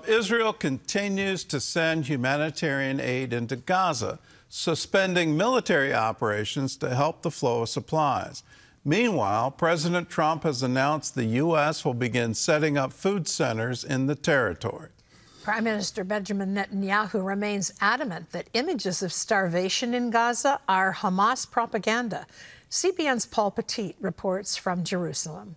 Israel continues to send humanitarian aid into Gaza, suspending military operations to help the flow of supplies. Meanwhile, President Trump has announced the U.S. will begin setting up food centers in the territory. Prime Minister Benjamin Netanyahu remains adamant that images of starvation in Gaza are Hamas propaganda. CBN's Paul Petit reports from Jerusalem.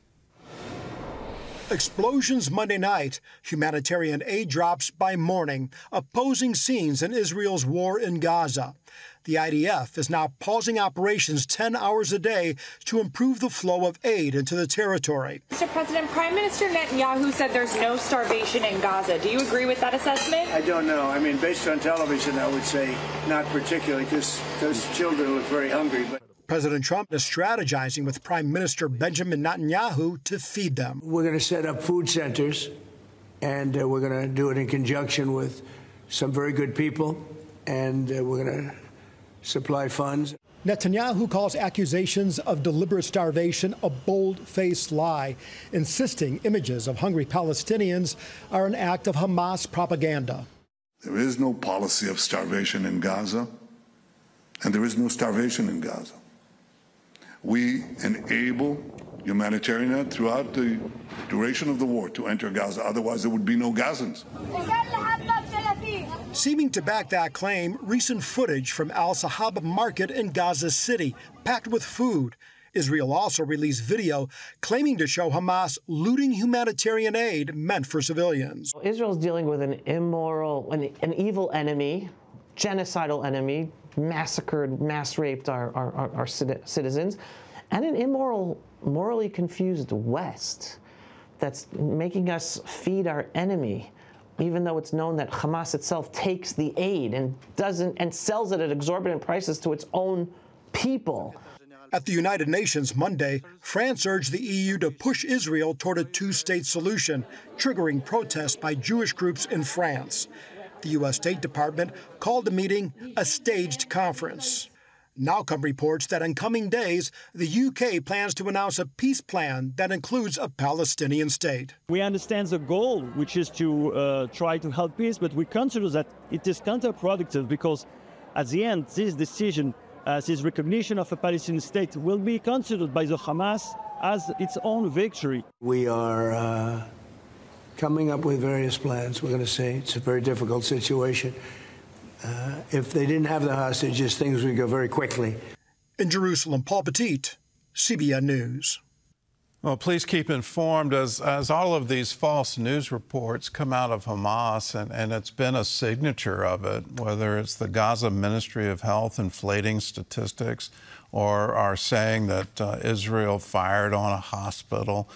Explosions Monday night, humanitarian aid drops by morning, opposing scenes in Israel's war in Gaza. The IDF is now pausing operations 10 hours a day to improve the flow of aid into the territory. Mr. President, Prime Minister Netanyahu said there's no starvation in Gaza. Do you agree with that assessment? I don't know. I mean, based on television, I would say not particularly, because those children look very hungry. But President Trump is strategizing with Prime Minister Benjamin Netanyahu to feed them. We're going to set up food centers, and we're going to do it in conjunction with some very good people, and we're going to supply funds. Netanyahu calls accusations of deliberate starvation a bold-faced lie, insisting images of hungry Palestinians are an act of Hamas propaganda. There is no policy of starvation in Gaza, and there is no starvation in Gaza. We enable humanitarian aid throughout the duration of the war to enter Gaza. Otherwise, there would be no Gazans. Seeming to back that claim, recent footage from Al Sahaba market in Gaza City, packed with food. Israel also released video claiming to show Hamas looting humanitarian aid meant for civilians. Israel's dealing with an immoral, an evil enemy, genocidal enemy, massacred, mass raped our citizens, and an immoral, morally confused West that's making us feed our enemy, even though it's known that Hamas itself takes the aid and sells it at exorbitant prices to its own people. At the United Nations Monday, France urged the EU to push Israel toward a two-state solution, triggering protests by Jewish groups in France. The U.S. State Department called the meeting a staged conference. Now come reports that in coming days, the UK plans to announce a peace plan that includes a Palestinian state. We understand the goal, which is to try to help peace, but we consider that it is counterproductive because at the end, this decision, this recognition of a Palestinian state will be considered by the Hamas as its own victory. We are coming up with various plans. We're going to say it's a very difficult situation. If they didn't have the hostages, things would go very quickly. In Jerusalem, Paul Petit, CBN News. Well, please keep informed as all of these false news reports come out of Hamas, and it's been a signature of it, whether it's the Gaza Ministry of Health inflating statistics or are saying that Israel fired on a hospital.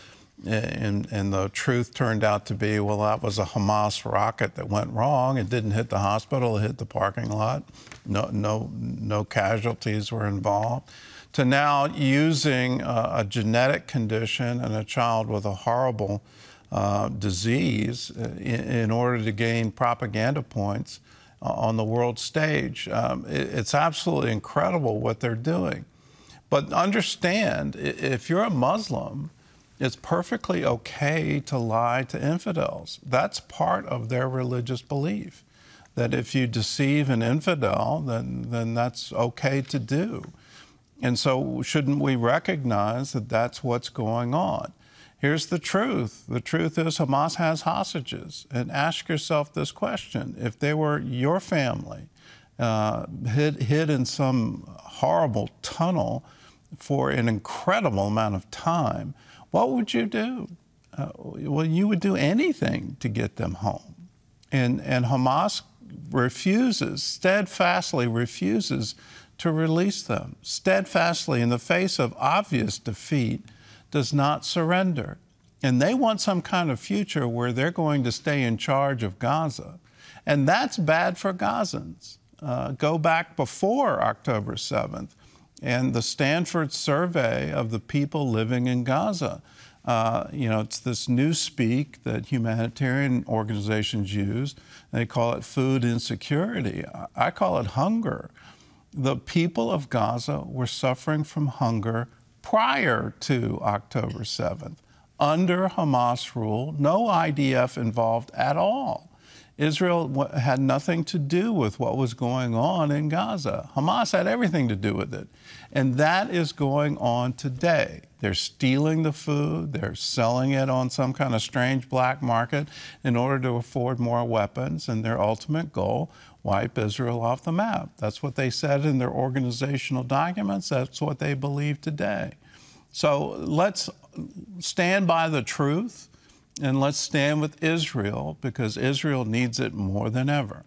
And the truth turned out to be, well, that was a Hamas rocket that went wrong. It didn't hit the hospital, it hit the parking lot. No casualties were involved. To now using a genetic condition and a child with a horrible disease in order to gain propaganda points on the world stage. It's absolutely incredible what they're doing. But understand, if you're a Muslim, it's perfectly okay to lie to infidels. That's part of their religious belief, that if you deceive an infidel, then that's okay to do. And so shouldn't we recognize that that's what's going on? Here's the truth. The truth is Hamas has hostages. And ask yourself this question. If they were your family, hid in some horrible tunnel for an incredible amount of time, what would you do? Well, you would do anything to get them home. And Hamas steadfastly refuses to release them. Steadfastly, in the face of obvious defeat, does not surrender. And they want some kind of future where they're going to stay in charge of Gaza. And that's bad for Gazans. Go back before October 7th. And the Stanford survey of the people living in Gaza, it's this newspeak that humanitarian organizations use. They call it food insecurity. I call it hunger. The people of Gaza were suffering from hunger prior to October 7th. under Hamas rule, no IDF involved at all. Israel had nothing to do with what was going on in Gaza. Hamas had everything to do with it. And that is going on today. They're stealing the food. They're selling it on some kind of strange black market in order to afford more weapons. And their ultimate goal, wipe Israel off the map. That's what they said in their organizational documents. That's what they believe today. So let's stand by the truth. And let's stand with Israel, because Israel needs it more than ever.